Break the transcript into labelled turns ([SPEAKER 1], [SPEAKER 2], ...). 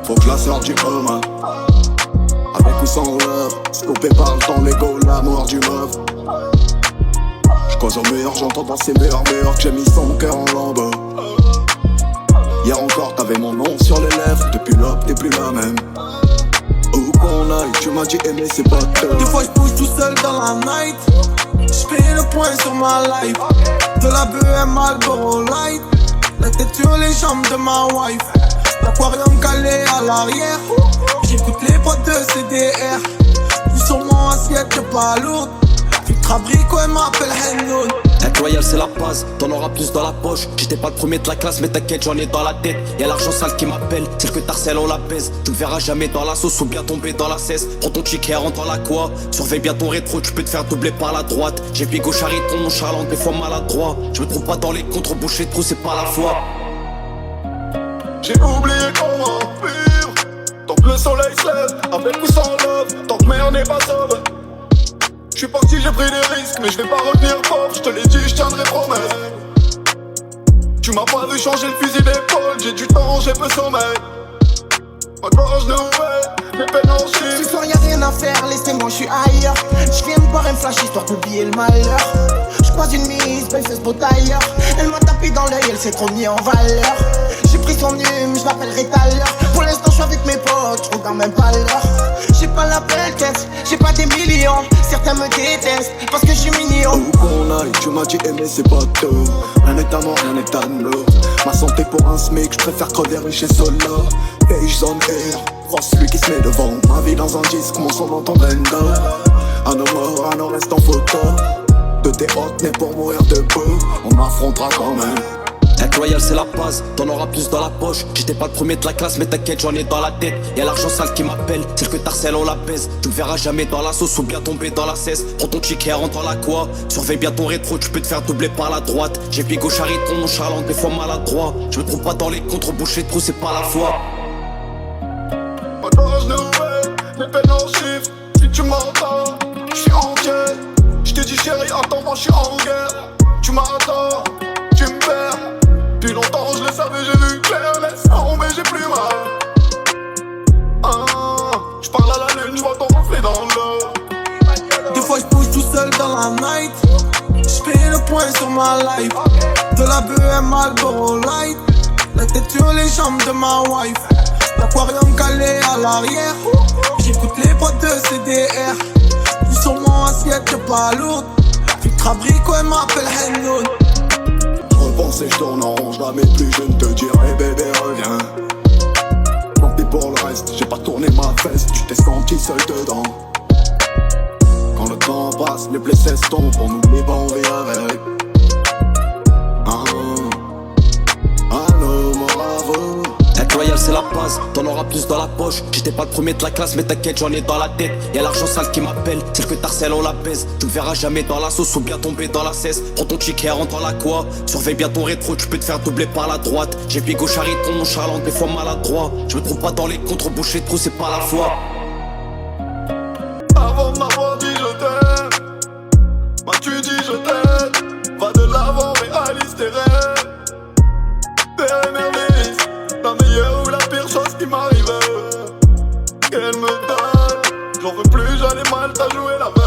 [SPEAKER 1] faut que je la sorte du coma. Avec ou sans love, stoppé par le temps, l'ego, l'amour du meuf. J'cause au meilleur, j'entends dans ses meilleurs que j'ai mis son cœur en lambeaux. Hier encore t'avais mon nom sur les lèvres, depuis l'op t'es plus la même. Où qu'on aille, tu m'as dit aimer c'est pas que.
[SPEAKER 2] Des fois j'bouge tout seul dans la night, j'fais le point sur ma life. De la BM Marlboro Light, la tête sur les jambes de ma wife. L'aquarium calé à l'arrière, j'écoute les boîtes de CDR. Ils sont mon assiette pas lourde, filtre abricot et m'appelle Hennoun.
[SPEAKER 3] Être loyal c'est la base, t'en auras plus dans la poche. J'étais pas le premier de la classe mais t'inquiète j'en ai dans la tête. Y'a l'argent sale qui m'appelle, celle que t'harcèles on la baise. Tu me verras jamais dans la sauce ou bien tomber dans la cesse. Prends ton chic et rentre dans la quoi. Surveille bien ton rétro, tu peux te faire doubler par la droite. J'ai pied gauche ton nonchalant, des fois maladroit. Je me trompe pas dans les contres, boucher de trou c'est pas la foi.
[SPEAKER 1] J'ai oublié comment vivre. Tant que le soleil se lève, avec ou sans love. Tant que merde n'est pas sobre. J'suis parti, j'ai pris des risques, mais je vais pas revenir pauvre. J'te l'ai dit, j'tiendrai promesse. Tu m'as pas vu changer le fusil d'épaule. J'ai du temps, j'ai peu sommeil. Ma gorge nouvelle, mes peines en chiffres.
[SPEAKER 2] Ce soir y'a rien à faire, laissez-moi, j'suis ailleurs. J'viens me boire un flash histoire d'oublier le malheur. J'croise une mise, belle fesse beau tailleur. Elle m'a tapé dans l'œil, elle s'est trop mis en valeur. J'ai pris son hume, j'l'appellerai tout à l'heure. Pour l'instant j'suis avec mes potes, j'regarde même pas l'heure. J'ai pas la belle tête, j'ai pas des millions. Certains me détestent parce que j'suis mignon.
[SPEAKER 1] Où qu'on aille, tu m'as dit aimer c'est pas tout. Rien n'est à mort, rien n'est à nous. Ma santé pour un SMIC, j'préfère crever riche et solo. Beige zone air, crois celui qui se met devant. Ma vie dans un disque, mon son dans ton bendo. Un homme mort, un homme reste en photo. De tes hôtes nés pour mourir debout. On affrontera quand même.
[SPEAKER 3] Être loyal c'est la base, t'en auras plus dans la poche. J'étais pas le premier de la classe mais t'inquiète j'en ai dans la tête. Y'a l'argent sale qui m'appelle, celle que t'harcèles on la baise. Tu me verras jamais dans la sauce ou bien tomber dans la cesse. Prends ton chic et rentre dans la quoi. Surveille bien ton rétro, tu peux te faire doubler par la droite. J'ai pied gauche ton nonchalant, des fois maladroit. Je me trompe pas dans les contres, boucher de trou c'est pas la foi.
[SPEAKER 1] Ma gorge nouvelle, mes peines en chiffres. Si tu m'entends, j'suis en quête. J'te dis chérie, attends moi j'suis en guerre. Tu m'attends, tu me perds. Depuis longtemps je le savais, j'ai vu clair. Laisse tomber, j'ai plus mal. J'parle à la lune, j'vois ton reflet dans l'eau.
[SPEAKER 2] Des fois j'bouge tout seul dans la night, j'fais le point sur ma life. De la BM Marlboro Light, la tête sur les jambes de ma wife. L'aquarium calé à l'arrière, j'écoute les boîtes de CDR. Ils sont mon assiette pas lourde, filtre abricot et m'appelle Hennoun.
[SPEAKER 1] J'repense et j'tourne en rond, jamais plus je ne te dirai bébé reviens. Tant pis pour le reste, j'ai pas tourné ma veste, tu t'es senti seul dedans. Quand le temps passe, les plaies s'estompent, on oublie pas on vit avec. Allô mon bravo.
[SPEAKER 3] Être loyal c'est la base, t'en auras plus dans la poche. J'étais pas le premier de la classe mais t'inquiète j'en ai dans la tête. Y'a l'argent sale qui m'appelle, celle que t'harcèles on la baise. Tu me verras jamais dans la sauce ou bien tomber dans la cesse. Prends ton chic et rentre dans la quoi. Surveille bien ton rétro, tu peux te faire doubler par la droite. J'ai pied gauche ton nonchalant, des fois maladroit. Je me trompe pas dans les contres, boucher de trou c'est pas la foi.
[SPEAKER 1] Avant de m'avoir dit je t'aime, m'as-tu dit je t'aime. Va de l'avant, réalise tes rêves. T'es merveilleuse, la meilleure ou la pire chose qui m'arrive. Qu'elle me donne, j'en veux plus, j'allais mal, t'as joué la veille.